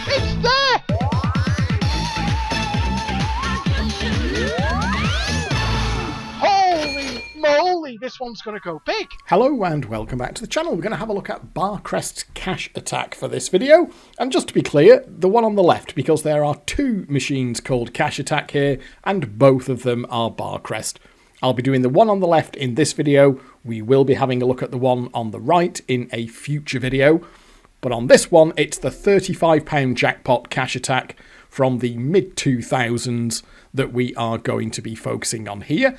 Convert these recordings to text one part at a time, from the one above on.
It's there! Holy moly, this one's going to go big. Hello and welcome back to the channel. We're going to have a look at Barcrest's cache attack for this video. And just to be clear, the one on the left, because there are two machines called cache attack here, and both of them are Barcrest. I'll be doing the one on the left in this video. We will be having a look at the one on the right in a future video. But on this one, it's the £35 jackpot cache attack from the mid-2000s that we are going to be focusing on here.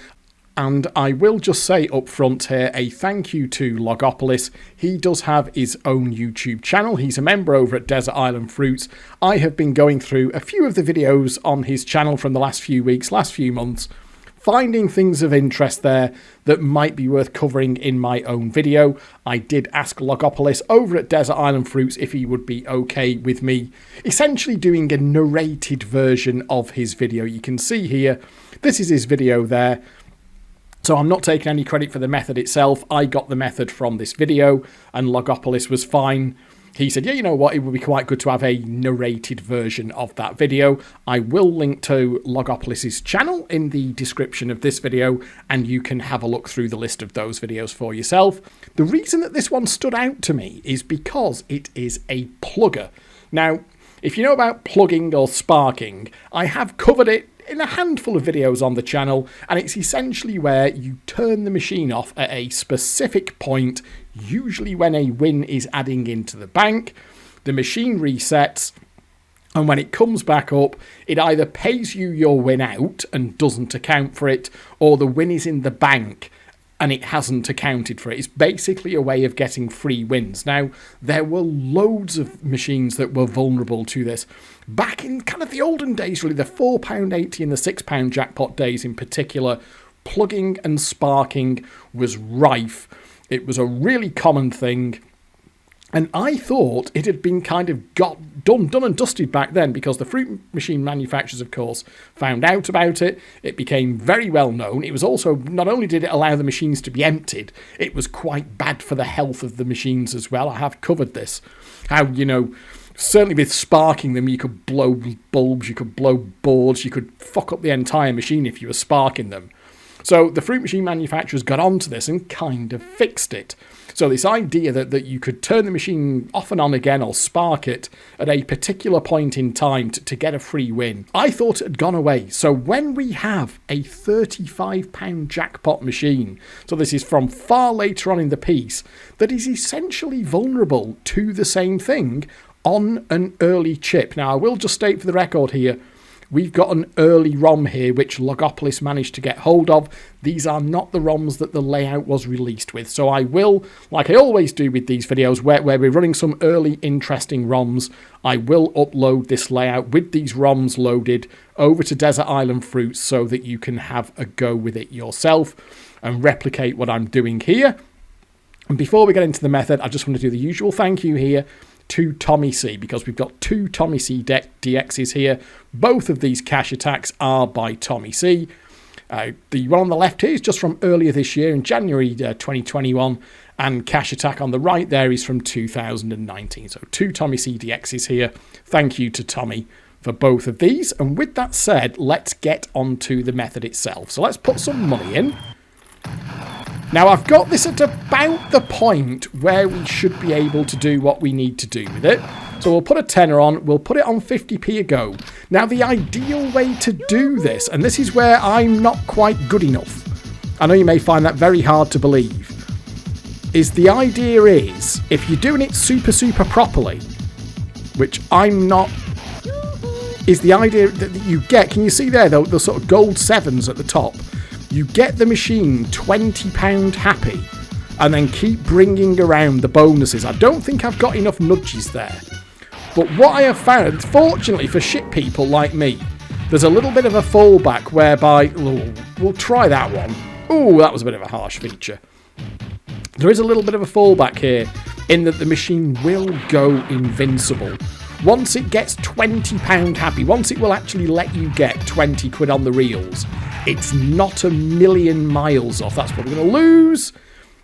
And I will just say up front here a thank you to Logopolis. He does have his own YouTube channel. He's a member over at Desert Island Fruits. I have been going through a few of the videos on his channel from the last few weeks, last few months, finding things of interest there that might be worth covering in my own video. I did ask Logopolis over at Desert Island Fruits if he would be okay with me essentially doing a narrated version of his video. You can see here, this is his video there. So I'm not taking any credit for the method itself. I got the method from this video and Logopolis was fine. He said, yeah, you know what, it would be quite good to have a narrated version of that video. I will link to Logopolis' channel in the description of this video, and you can have a look through the list of those videos for yourself. The reason that this one stood out to me is because it is a plugger. Now, if you know about plugging or sparking, I have covered it in a handful of videos on the channel, and it's essentially where you turn the machine off at a specific point, usually when a win is adding into the bank. The machine resets, and when it comes back up, it either pays you your win out and doesn't account for it, or the win is in the bank and it hasn't accounted for it. It's basically a way of getting free wins. Now, there were loads of machines that were vulnerable to this. Back in kind of the olden days, really, the £4.80 and the £6 jackpot days in particular, plugging and sparking was rife. It was a really common thing. And I thought it had been kind of done and dusted back then, because the fruit machine manufacturers, of course, found out about it. It became very well known. It was also, not only did it allow the machines to be emptied, it was quite bad for the health of the machines as well. I have covered this. How, you know, certainly with sparking them, you could blow bulbs, you could blow boards, you could fuck up the entire machine if you were sparking them. So the fruit machine manufacturers got onto this and kind of fixed it. So this idea that you could turn the machine off and on again or spark it at a particular point in time to get a free win, I thought it had gone away. So when we have a £35 jackpot machine, so this is from far later on in the piece, that is essentially vulnerable to the same thing on an early chip. Now, I will just state for the record here, we've got an early ROM here which Logopolis managed to get hold of. These are not the ROMs that the layout was released with. So I will, like I always do with these videos, where we're running some early interesting ROMs, I will upload this layout with these ROMs loaded over to Desert Island Fruits so that you can have a go with it yourself and replicate what I'm doing here. And before we get into the method, I just want to do the usual thank you here to Tommy C, because we've got two Tommy C DXs here. Both of these cache attacks are by Tommy C. The one on the left here is just from earlier this year in January 2021, and cache attack on the right there is from 2019. So two Tommy C DXs here. Thank you to Tommy for both of these. And with that said, let's get on to the method itself. So let's put some money in. Now, I've got this at about the point where we should be able to do what we need to do with it. So we'll put a tenner on, we'll put it on 50p a go. Now, the ideal way to do this, and this is where I'm not quite good enough, I know you may find that very hard to believe, is the idea is, if you're doing it super properly, which I'm not, is the idea that you get, can you see there, the sort of gold sevens at the top? You get the machine £20 happy and then keep bringing around the bonuses. I don't think I've got enough nudges there. But what I have found, fortunately for shit people like me, there's a little bit of a fallback whereby, we'll try that one. Ooh, that was a bit of a harsh feature. There is a little bit of a fallback here in that the machine will go invincible. Once it gets £20 happy, once it will actually let you get 20 quid on the reels, it's not a million miles off. That's what we're going to lose.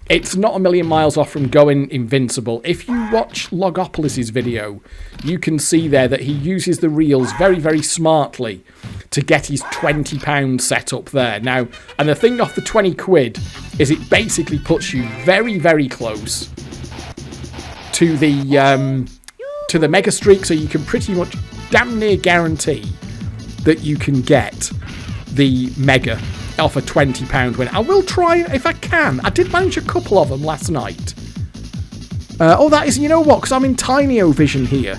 It's not a million miles off from going invincible. If you watch Logopolis's video, you can see there that he uses the reels very, very smartly to get his £20 set up there. Now, and the thing off the 20 quid is it basically puts you very, very close to the mega streak, so you can pretty much damn near guarantee that you can get the mega off a £20 win. I will try if I can. I did manage a couple of them last night. Oh, that is, you know what, because I'm in Tinyo Vision here.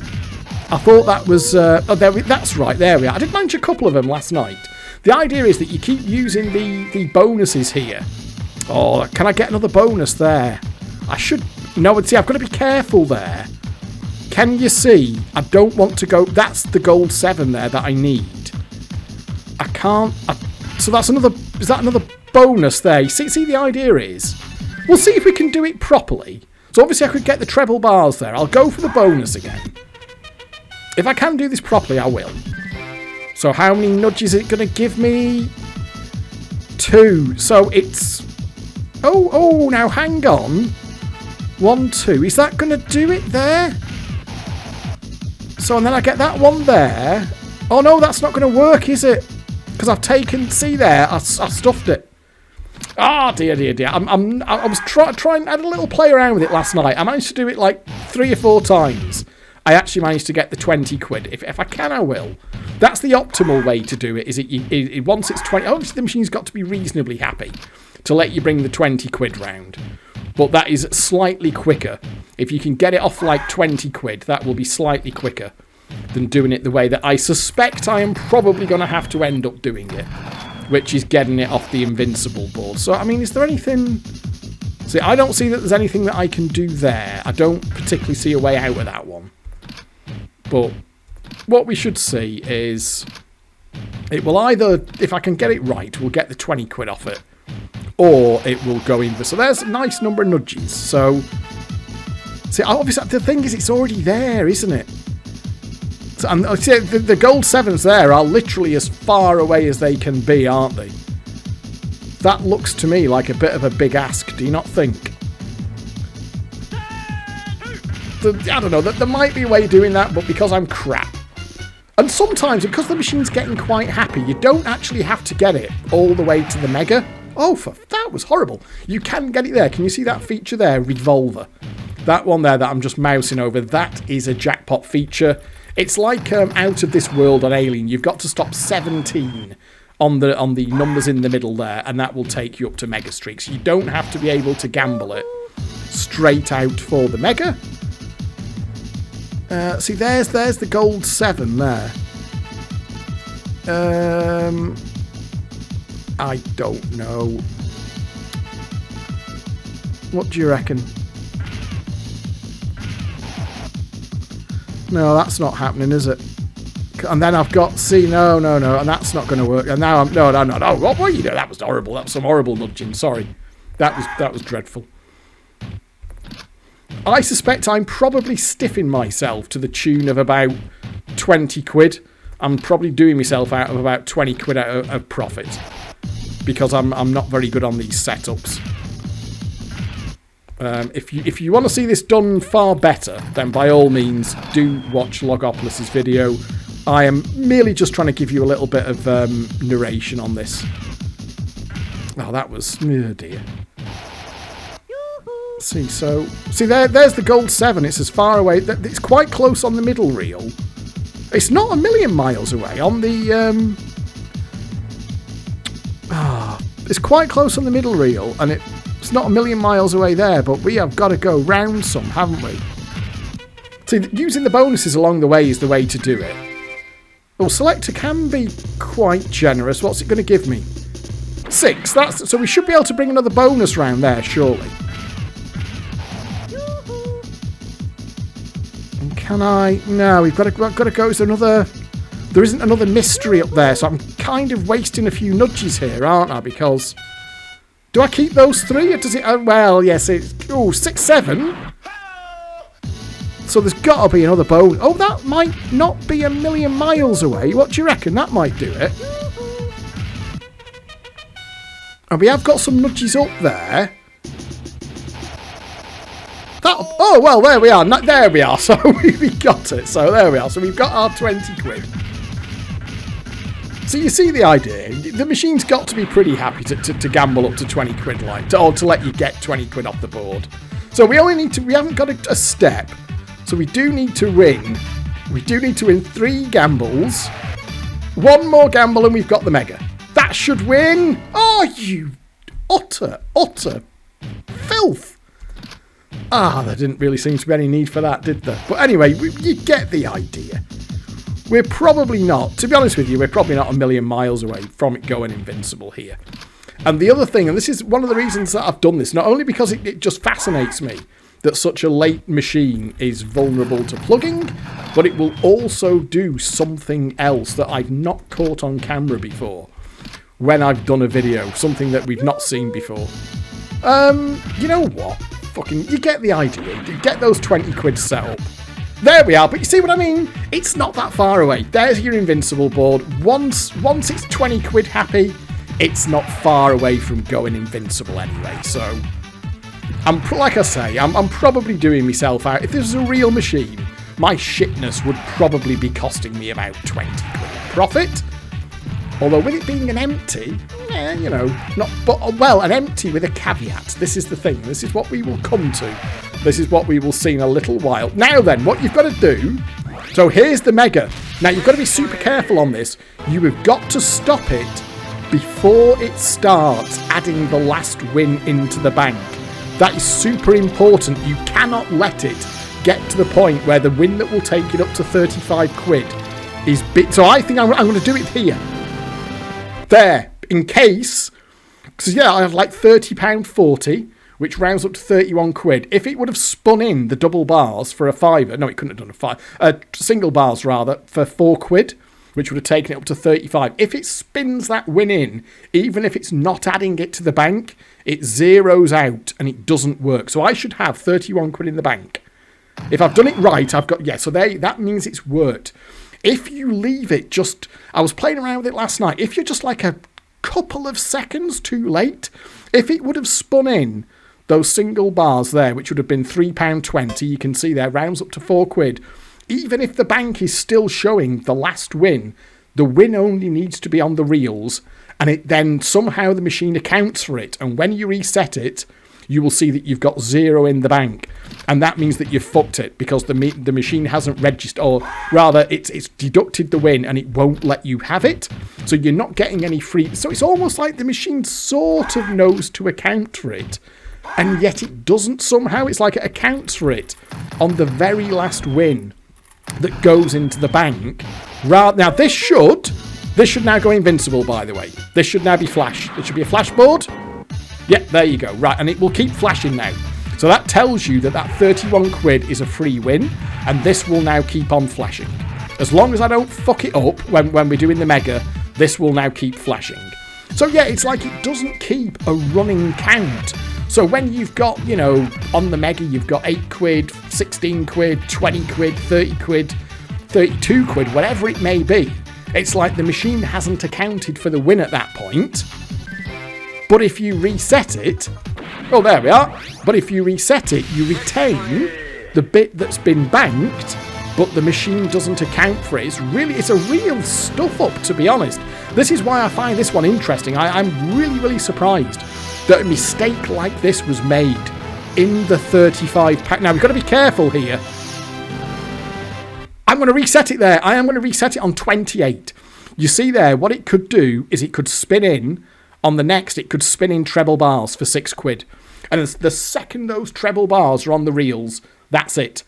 I thought that was, oh, that's right, there we are. I did manage a couple of them last night. The idea is that you keep using the bonuses here. Oh, can I get another bonus there? I should, no, see, I've got to be careful there. Can you see? I don't want to go, that's the gold 7 there that I need. I can't, so that's another, is that another bonus there? You see, the idea is, we'll see if we can do it properly. So obviously I could get the treble bars there. I'll go for the bonus again. If I can do this properly, I will. So how many nudges is it going to give me? 2. So it's, oh, now hang on. 1, 2. Is that going to do it there? So, and then I get that one there. Oh no, that's not going to work, is it? Because I've taken, see there, I stuffed it. Ah, dear. I was trying, I had a little play around with it last night. I managed to do it like 3 or 4 times. I actually managed to get the 20 quid. If I can, I will. That's the optimal way to do it, is it once it's 20, obviously the machine's got to be reasonably happy to let you bring the 20 quid round. But that is slightly quicker. If you can get it off like 20 quid, that will be slightly quicker than doing it the way that I suspect I am probably going to have to end up doing it, which is getting it off the invincible board. So, I mean, is there anything... See, I don't see that there's anything that I can do there. I don't particularly see a way out of that one. But what we should see is it will either, if I can get it right, we'll get the 20 quid off it, or it will go in. So there's a nice number of nudges. So, see, obviously, the thing is, it's already there, isn't it? So, and see, the gold 7s there are literally as far away as they can be, aren't they? That looks to me like a bit of a big ask, do you not think? I don't know, there might be a way of doing that, but because I'm crap. And sometimes, because the machine's getting quite happy, you don't actually have to get it all the way to the mega. Oh, that was horrible. You can get it there. Can you see that feature there? Revolver. That one there that I'm just mousing over, that is a jackpot feature. It's like Out of This World on Alien. You've got to stop 17 on the numbers in the middle there, and that will take you up to mega streaks. You don't have to be able to gamble it straight out for the mega. See, there's the gold 7 there. I don't know. What do you reckon? No, that's not happening, is it? And then I've got, see, no, and that's not going to work. And now I'm, no, what were you doing? That was horrible. That was some horrible nudging. Sorry. That was dreadful. I suspect I'm probably stiffing myself to the tune of about 20 quid. I'm probably doing myself out of about 20 quid out of profit, because I'm not very good on these setups. If you want to see this done far better, then by all means do watch Logopolis's video. I am merely just trying to give you a little bit of narration on this. Oh, that was, oh dear. See, there's the gold 7. It's as far away, it's quite close on the middle reel. It's not a million miles away on the it's quite close on the middle reel, and it's not a million miles away there, but we have got to go round some, haven't we? See, using the bonuses along the way is the way to do it. Well, selector can be quite generous. What's it going to give me? 6. So we should be able to bring another bonus round there, surely. And can I? No, we've got to go. Is there another? There isn't another mystery up there, so I'm kind of wasting a few nudges here, aren't I? Because do I keep those 3, or does it? Well, yes. It's 6, 7. So there's got to be another bonus. Oh, that might not be a million miles away. What do you reckon? That might do it. And we have got some nudges up there. Oh, well, there we are. There we are. So we got it. So there we are. So we've got our 20 quid. So you see the idea. The machine's got to be pretty happy to gamble up to 20 quid, like, or to let you get 20 quid off the board. So we only need to, we haven't got a step. So we do need to win. We do need to win 3 gambles. 1 more gamble and we've got the mega. That should win. Oh, you utter filth. There didn't really seem to be any need for that, did there? But anyway, you get the idea. We're probably not, to be honest with you, we're probably not a million miles away from it going invincible here. And the other thing, and this is one of the reasons that I've done this, not only because it just fascinates me that such a late machine is vulnerable to plugging, but it will also do something else that I've not caught on camera before when I've done a video, something that we've not seen before. You know what? Fucking, you get the idea. You get those 20 quid set up. There we are, but you see what I mean? It's not that far away. There's your invincible board. Once it's 20 quid happy, it's not far away from going invincible anyway. So, like I say, I'm probably doing myself out. If this was a real machine, my shitness would probably be costing me about 20 quid profit. Although with it being an empty, you know, an empty with a caveat. This is the thing. This is what we will come to. This is what we will see in a little while. Now then, what you've got to do... So here's the mega. Now, you've got to be super careful on this. You have got to stop it before it starts adding the last win into the bank. That is super important. You cannot let it get to the point where the win that will take it up to 35 quid is big. So I think I'm going to do it here. There. In case... Because, yeah, I have like £30.40... which rounds up to 31 quid. If it would have spun in the double bars for a fiver, no, it couldn't have done single bars rather, for 4 quid, which would have taken it up to 35. If it spins that win in, even if it's not adding it to the bank, it zeroes out and it doesn't work. So I should have 31 quid in the bank. If I've done it right, I've got, yeah, so that means it's worked. If you leave it just, I was playing around with it last night, if you're just like a couple of seconds too late, if it would have spun in those single bars there, which would have been £3.20, you can see there, rounds up to 4 quid. Even if the bank is still showing the last win, the win only needs to be on the reels, and it then somehow the machine accounts for it. And when you reset it, you will see that you've got 0 in the bank. And that means that you've fucked it, because the machine hasn't registered, or rather, it's deducted the win and it won't let you have it. So you're not getting any free. So it's almost like the machine sort of knows to account for it, and yet it doesn't somehow. It's like it accounts for it on the very last win that goes into the bank. Now, this should now go invincible, by the way. This should now be flash. It should be a flash board. Yeah, there you go. Right, and it will keep flashing now. So that tells you that 31 quid is a free win, and this will now keep on flashing. As long as I don't fuck it up when we're doing the mega, this will now keep flashing. So yeah, it's like it doesn't keep a running count. So when you've got, you know, on the mega, you've got 8 quid, 16 quid, 20 quid, 30 quid, 32 quid, whatever it may be, it's like the machine hasn't accounted for the win at that point. But if you reset it, oh, there we are. But if you reset it, you retain the bit that's been banked, but the machine doesn't account for it. It's a real stuff up, to be honest. This is why I find this one interesting. I'm really, really surprised that a mistake like this was made in the 35 pack. Now, we've got to be careful here. I'm going to reset it there. I am going to reset it on 28. You see there, what it could do is it could spin in, on the next, it could spin in treble bars for 6 quid. And the second those treble bars are on the reels, that's it.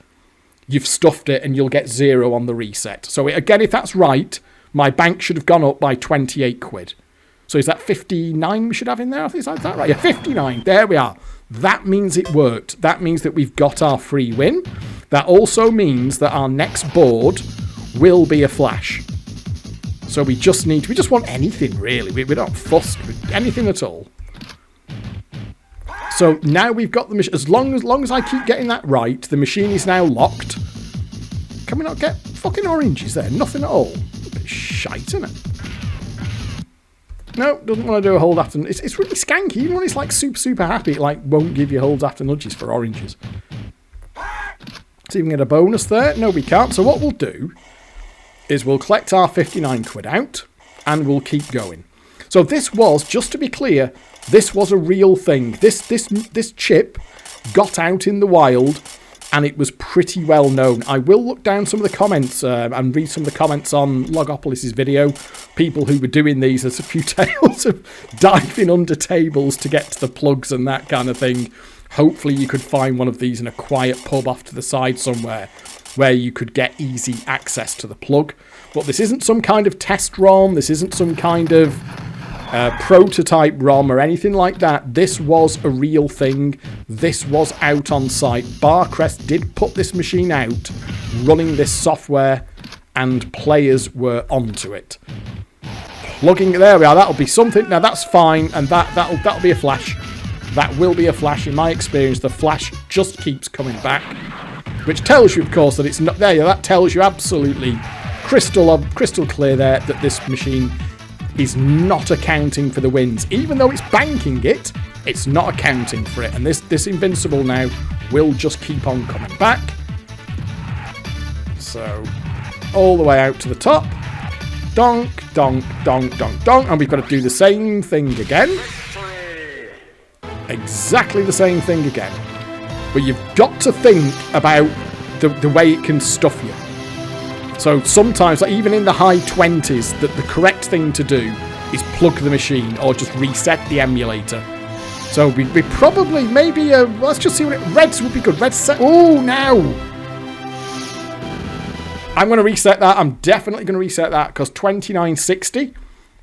You've stuffed it and you'll get 0 on the reset. So again, if that's right, my bank should have gone up by 28 quid. So is that 59 we should have in there? I think is that right? Yeah, 59. There we are. That means it worked. That means that we've got our free win. That also means that our next board will be a flash. So we just want anything, really. We're not fussed with anything at all. So now we've got the machine. As long as I keep getting that right, the machine is now locked. Can we not get fucking oranges there? Nothing at all. A bit shite, isn't it? No, doesn't want to do a hold after. It's really skanky. Even when it's like super happy, it like won't give you holds after nudges for oranges. not even get a bonus there. No, we can't. So what we'll do is we'll collect our 59 quid out and we'll keep going. So this was, just to be clear, this was a real thing. This chip got out in the wild and it was pretty well known. I will look down some of the comments and read some of the comments on Logopolis' video. People who were doing these, there's a few tales of diving under tables to get to the plugs and that kind of thing. Hopefully you could find one of these in a quiet pub off to the side somewhere where you could get easy access to the plug. But this isn't some kind of test ROM. This isn't some kind of prototype ROM or anything like that. This was a real thing. This was out on site. Barcrest did put this machine out, running this software, and players were onto it. Plugging, there we are. That'll be something. Now that's fine, and that'll be a flash. That will be a flash. In my experience, the flash just keeps coming back, which tells you, of course, that it's not there. That tells you absolutely crystal clear there that this machine is not accounting for the wins. Even though it's banking it, it's not accounting for it. And this Invincible now will just keep on coming back. So, all the way out to the top. Donk, donk, donk, donk, donk. And we've got to do the same thing again. Exactly the same thing again. But you've got to think about the way it can stuff you. So sometimes, like even in the high 20s, the correct thing to do is plug the machine or just reset the emulator. So we probably, maybe, let's just see what reds would be good. Reds set, oh, now. I'm going to reset that. I'm definitely going to reset that because 2960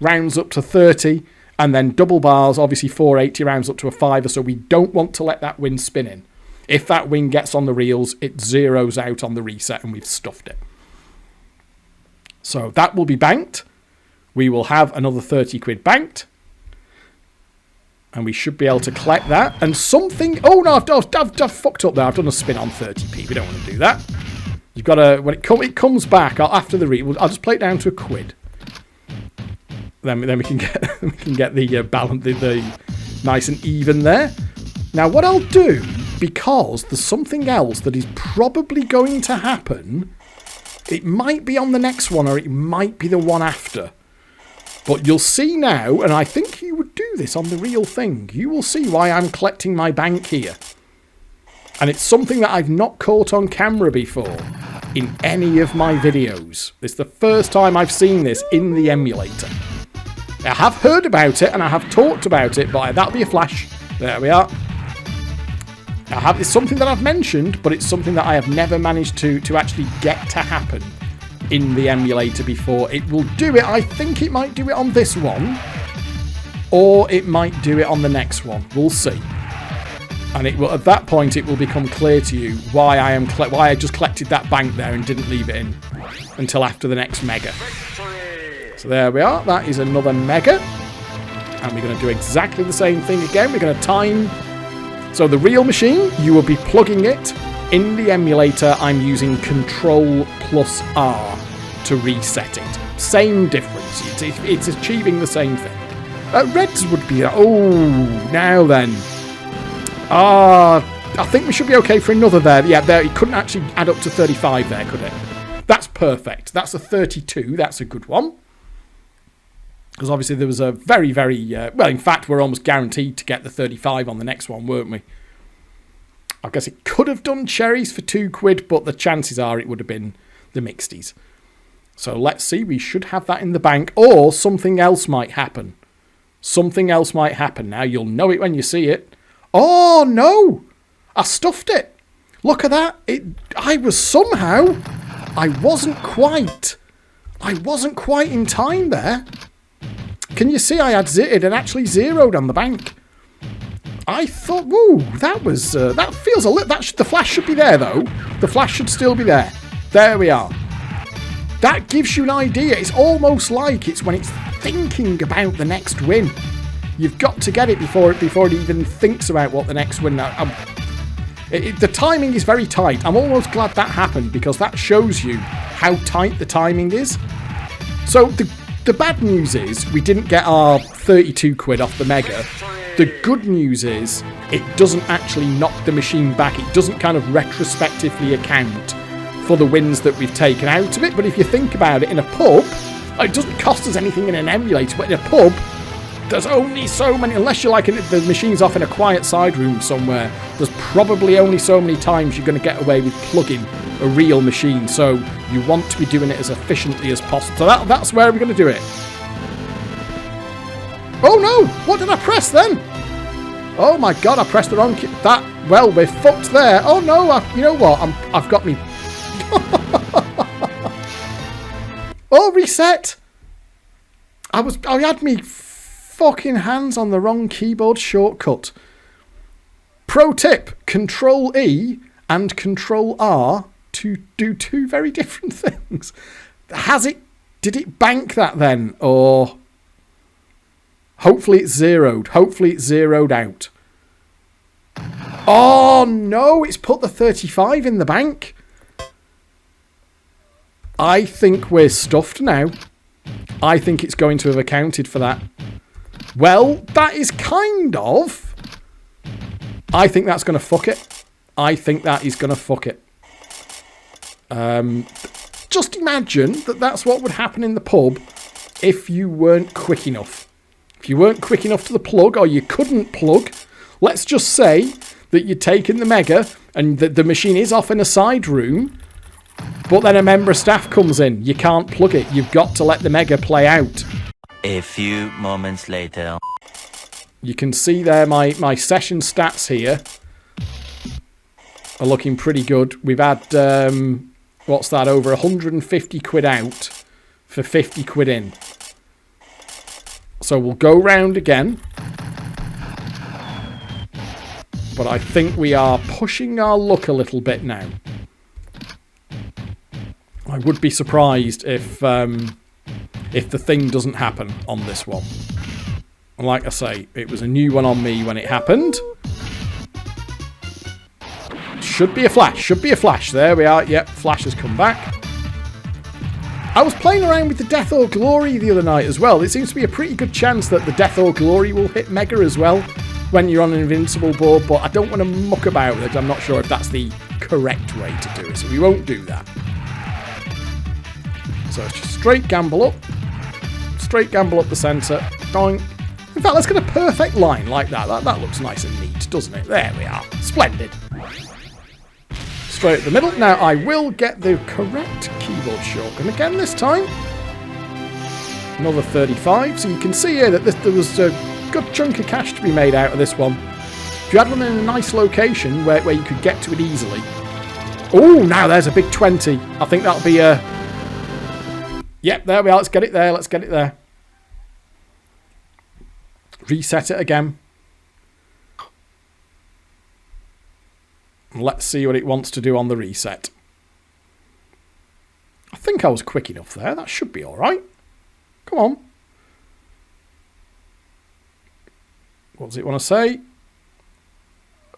rounds up to 30. And then double bars, obviously 480 rounds up to a 5er. So we don't want to let that win spin in. If that win gets on the reels, it zeroes out on the reset and we've stuffed it. So that will be banked. We will have another 30 quid banked. And we should be able to collect that. And something... Oh, no, I've fucked up there. I've done a spin on 30p. We don't want to do that. You've got to... When it comes back, after the read, I'll just play it down to a quid. Then we can get the balance, the nice and even there. Now, what I'll do, because there's something else that is probably going to happen... It might be on the next one or it might be the one after. But you'll see now, and I think you would do this on the real thing. You will see why I'm collecting my bank here. And it's something that I've not caught on camera before in any of my videos. It's the first time I've seen this in the emulator. I have heard about it and I have talked about it, but that'll be a flash. There we are. It's something that I've mentioned, but it's something that I have never managed to actually get to happen in the emulator before. It will do it. I think it might do it on this one, or it might do it on the next one. We'll see. And it will, at that point, it will become clear to you why I just collected that bank there and didn't leave it in until after the next mega. So there we are. That is another mega, and we're going to do exactly the same thing again. We're going to time. So the real machine, you will be plugging it. In the emulator, I'm using Control plus R to reset it. Same difference. It's achieving the same thing. Reds would be... Oh, now then. I think we should be okay for another there. Yeah, there. It couldn't actually add up to 35 there, could it? That's perfect. That's a 32. That's a good one. Because obviously there was a very, very... well, in fact, we're almost guaranteed to get the 35 on the next one, weren't we? I guess it could have done cherries for 2 quid, but the chances are it would have been the mixties. So let's see. We should have that in the bank. Or something else might happen. Something else might happen. Now, you'll know it when you see it. Oh, no! I stuffed it. Look at that. I wasn't quite in time there. Can you see I had it had actually zeroed on the bank? I thought, whoa, that was, that feels a little, the flash should be there though. The flash should still be there. There we are. That gives you an idea. It's almost like it's when it's thinking about the next win. You've got to get it before it even thinks about what the next win. The timing is very tight. I'm almost glad that happened because that shows you how tight the timing is. So The bad news is we didn't get our 32 quid off the Mega. The good news is it doesn't actually knock the machine back. It doesn't kind of retrospectively account for the wins that we've taken out of it. But if you think about it, in a pub, it doesn't cost us anything in an emulator, but in a pub, there's only so many, unless you're like the machine's off in a quiet side room somewhere, there's probably only so many times you're going to get away with plugging a real machine. So you want to be doing it as efficiently as possible. So that's where we're going to do it. Oh no! What did I press then? Oh my god, I pressed the wrong key. Well, we're fucked there. Oh no, you know what? I've got me. Oh, reset. I had me fucking hands on the wrong keyboard shortcut. Pro tip: Control E and Control R to do two very different things. Did it bank that then, or hopefully it's zeroed? Hopefully it's zeroed out. Oh no, it's put the 35 in the bank. I think we're stuffed now. I think it's going to have accounted for that. Well, that is kind of... I think that's going to fuck it. I think that is going to fuck it. Just imagine that that's what would happen in the pub if you weren't quick enough. If you weren't quick enough to the plug, or you couldn't plug, let's just say that you'd taken the Mega and the machine is off in a side room, but then a member of staff comes in. You can't plug it. You've got to let the Mega play out. A few moments later. You can see there my session stats here are looking pretty good. We've had, what's that, over 150 quid out for 50 quid in. So we'll go round again. But I think we are pushing our luck a little bit now. I would be surprised if the thing doesn't happen on this one. And like I say, it was a new one on me when it happened. Should be a flash. Should be a flash. There we are. Yep, flash has come back. I was playing around with the Death or Glory the other night as well. It seems to be a pretty good chance that the Death or Glory will hit Mega as well when you're on an invincible board, but I don't want to muck about with it. I'm not sure if that's the correct way to do it, so we won't do that. So it's just straight gamble up. Straight gamble up the centre. Doink. In fact, let's get a perfect line like that. That looks nice and neat, doesn't it? There we are. Splendid. Straight at the middle. Now, I will get the correct keyboard shortcut again this time. Another 35. So you can see here that there was a good chunk of cash to be made out of this one. If you had one in a nice location where you could get to it easily. Oh, now there's a big 20. I think that'll be a... Yep, there we are. Let's get it there. Let's get it there. Reset it again. Let's see what it wants to do on the reset. I think I was quick enough there. That should be all right. Come on. What does it want to say?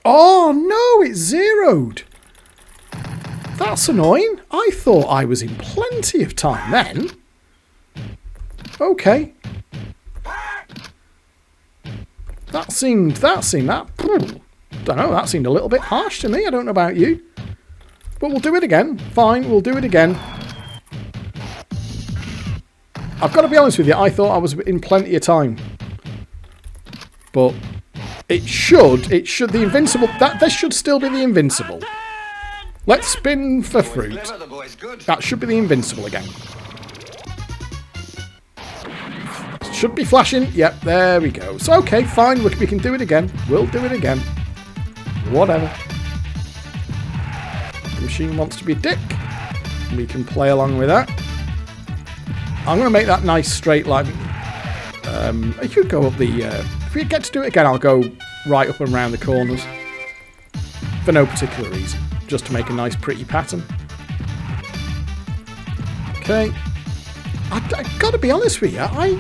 Oh, no, it's zeroed. That's annoying. I thought I was in plenty of time then. Okay. That seemed don't know, that seemed a little bit harsh to me. I don't know about you. But we'll do it again. Fine, we'll do it again. I've got to be honest with you, I thought I was in plenty of time. But it should, the invincible, this should still be the invincible. Let's spin for fruit. That should be the invincible again. Should be flashing. Yep, there we go. So, okay, fine. We can do it again. We'll do it again. Whatever. The machine wants to be a dick. We can play along with that. I'm going to make that nice straight line. I could go up the... if we get to do it again, I'll go right up and round the corners. For no particular reason. Just to make a nice pretty pattern. Okay. I've got to be honest with you, I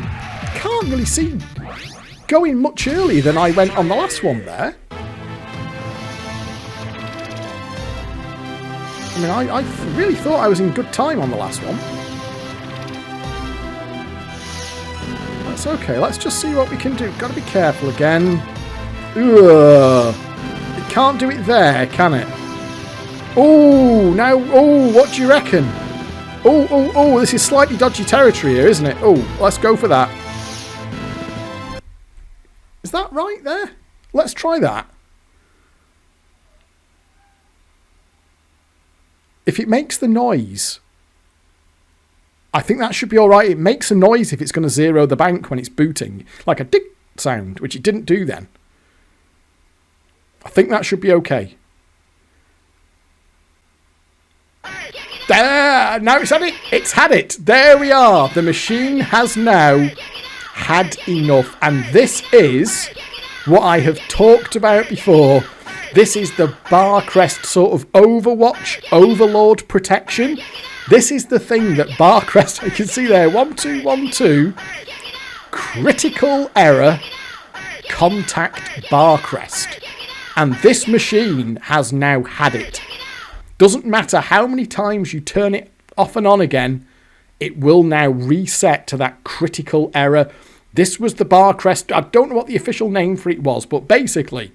can't really see going much earlier than I went on the last one there. I mean, I really thought I was in good time on the last one. That's okay. Let's just see what we can do. Got to be careful again. Ugh. It can't do it there, can it? Oh, now, oh, what do you reckon? Oh, this is slightly dodgy territory here, isn't it? Oh, let's go for that. Is that right there? Let's try that. If it makes the noise, I think that should be all right. It makes a noise if it's going to zero the bank when it's booting, like a tick sound, which it didn't do then. I think that should be okay. There! Now it's had it. It's had it. There we are. The machine has now had enough. And this is what I have talked about before. This is the Barcrest sort of Overwatch, Overlord protection. This is the thing that Barcrest, you can see there, 1212, critical error, contact Barcrest. And this machine has now had it. Doesn't matter how many times you turn it off and on again, it will now reset to that critical error. This was the Barcrest, I don't know what the official name for it was, but basically,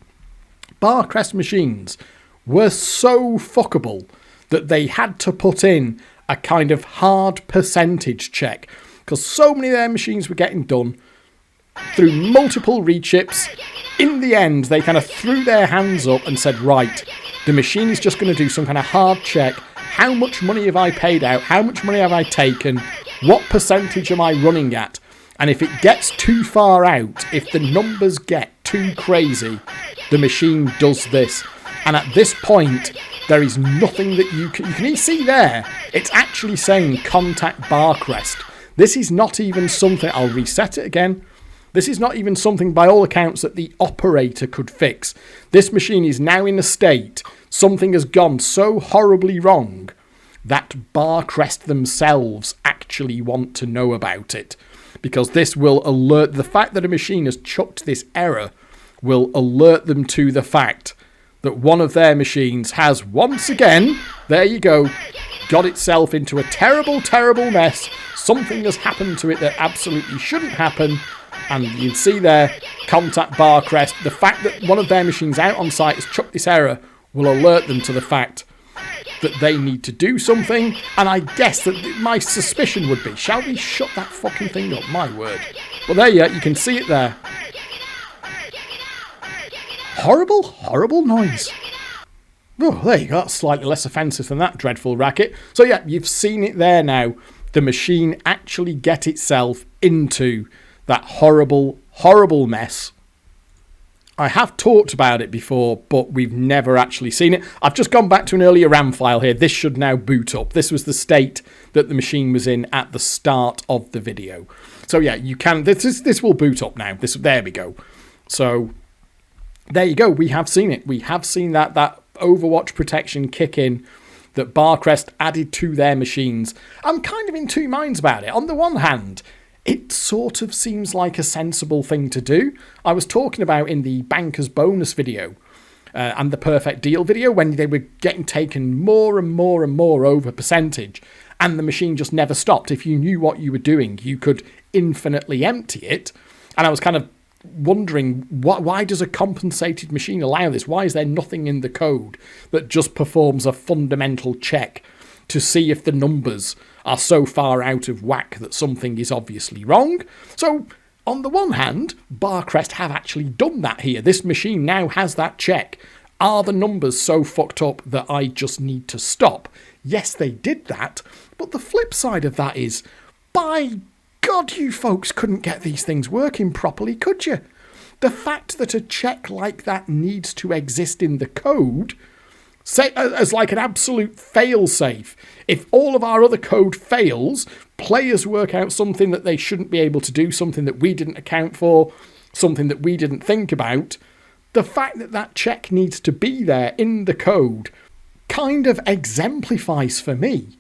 Barcrest machines were so fuckable that they had to put in a kind of hard percentage check because so many of their machines were getting done through multiple rechips. In the end, they kind of threw their hands up and said, right, the machine is just going to do some kind of hard check. How much money have I paid out? How much money have I taken? What percentage am I running at? And if it gets too far out, if the numbers get too crazy, the machine does this. And at this point, there is nothing that you can see there. It's actually saying contact Barcrest. This is not even something, I'll reset it again. This is not even something by all accounts that the operator could fix. This machine is now in a state, something has gone so horribly wrong that Barcrest themselves actually want to know about it. Because this will alert, the fact that a machine has chucked this error will alert them to the fact that one of their machines has once again, there you go, got itself into a terrible, terrible mess. Something has happened to it that absolutely shouldn't happen. And you can see there, contact Barcrest. The fact that one of their machines out on site has chucked this error will alert them to the fact that they need to do something. And I guess that my suspicion would be, shall we shut that fucking thing up? My word. Well, there you can see it there. Horrible, horrible noise. Oh, there you go. That's slightly less offensive than that dreadful racket. So yeah, you've seen it there now. The machine actually get itself into that horrible, horrible mess. I have talked about it before, but we've never actually seen it. I've just gone back to an earlier RAM file here. This should now boot up. This was the state that the machine was in at the start of the video. So yeah, you can. This will boot up now. There we go. So there you go. We have seen it. We have seen that Overwatch protection kick in that Barcrest added to their machines. I'm kind of in two minds about it. On the one hand, it sort of seems like a sensible thing to do. I was talking about in the Banker's Bonus video and the Perfect Deal video when they were getting taken more and more and more over percentage and the machine just never stopped. If you knew what you were doing, you could infinitely empty it. And I was kind of wondering, why does a compensated machine allow this? Why is there nothing in the code that just performs a fundamental check to see if the numbers are so far out of whack that something is obviously wrong? So, on the one hand, Barcrest have actually done that here. This machine now has that check. Are the numbers so fucked up that I just need to stop? Yes, they did that, but the flip side of that is, by God, you folks couldn't get these things working properly, could you? The fact that a check like that needs to exist in the code, say as like an absolute fail-safe. If all of our other code fails, players work out something that they shouldn't be able to do, something that we didn't account for, something that we didn't think about. The fact that that check needs to be there in the code kind of exemplifies for me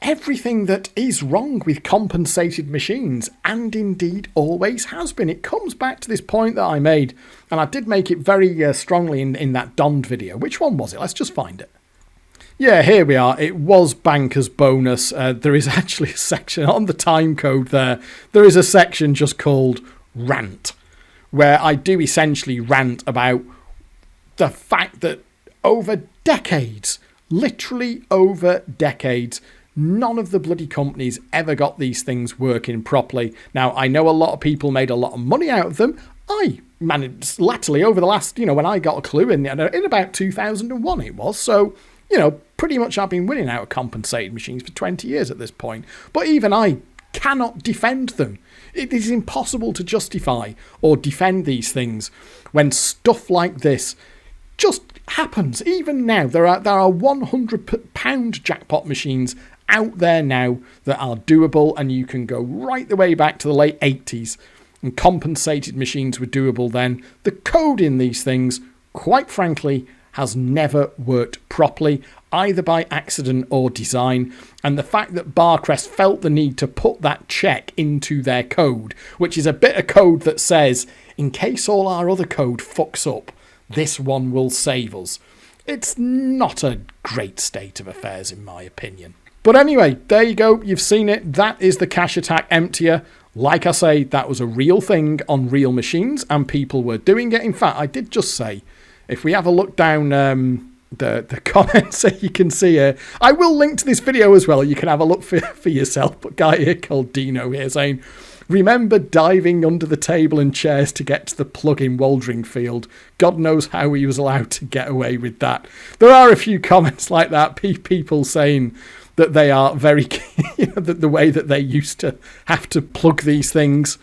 everything that is wrong with compensated machines, and indeed always has been. It comes back to this point that I made, and I did make it very strongly in that Donned video. Which one was it? Let's just find it. Yeah, here we are. It was banker's bonus. There is actually a section on the time code there. There is a section just called rant, where I do essentially rant about the fact that over decades, literally over decades, none of the bloody companies ever got these things working properly. Now, I know a lot of people made a lot of money out of them. I managed latterly over the last, when I got a clue in about 2001 it was. So, pretty much I've been winning out of compensated machines for 20 years at this point. But even I cannot defend them. It is impossible to justify or defend these things when stuff like this just happens. Even now, there are £100 jackpot machines out there now that are doable, and you can go right the way back to the late 80s, and compensated machines were doable then. The code in these things, quite frankly, has never worked properly, either by accident or design, and the fact that Barcrest felt the need to put that check into their code, which is a bit of code that says, in case all our other code fucks up, this one will save us. It's not a great state of affairs, in my opinion. But anyway, there you go. You've seen it. That is the cache attack emptier. Like I say, that was a real thing on real machines, and people were doing it. In fact, I did just say, if we have a look down the comments that you can see here, I will link to this video as well. You can have a look for yourself. But guy here called Dino here saying, remember diving under the table and chairs to get to the plug-in Waldring field. God knows how he was allowed to get away with that. There are a few comments like that. People saying that they are very the way that they used to have to plug these things.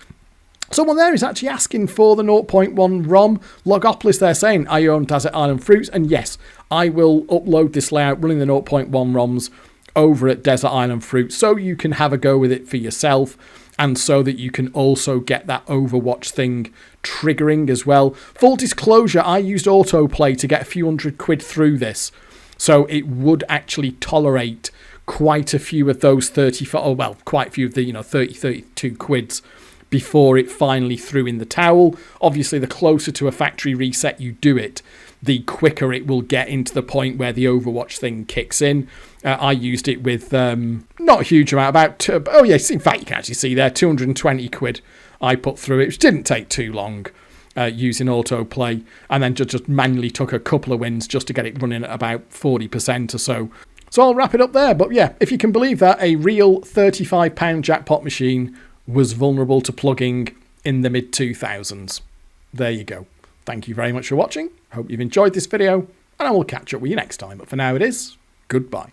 Someone there is actually asking for the 0.1 ROM. Logopolis, they're saying, I own Desert Island Fruits. And yes, I will upload this layout running the 0.1 ROMs over at Desert Island Fruits so you can have a go with it for yourself, and so that you can also get that Overwatch thing triggering as well. Full disclosure, I used autoplay to get a few £100 through this, so it would actually tolerate quite a few of those quite a few of the 32 quids before it finally threw in the towel. Obviously, the closer to a factory reset you do it, the quicker it will get into the point where the Overwatch thing kicks in. I used it with not a huge amount, in fact, you can actually see there, 220 quid I put through it, which didn't take too long using autoplay, and then just manually took a couple of wins just to get it running at about 40% or so. So I'll wrap it up there. But yeah, if you can believe that, a real £35 jackpot machine was vulnerable to plugging in the mid-2000s. There you go. Thank you very much for watching. Hope you've enjoyed this video, and I will catch up with you next time. But for now it is, goodbye.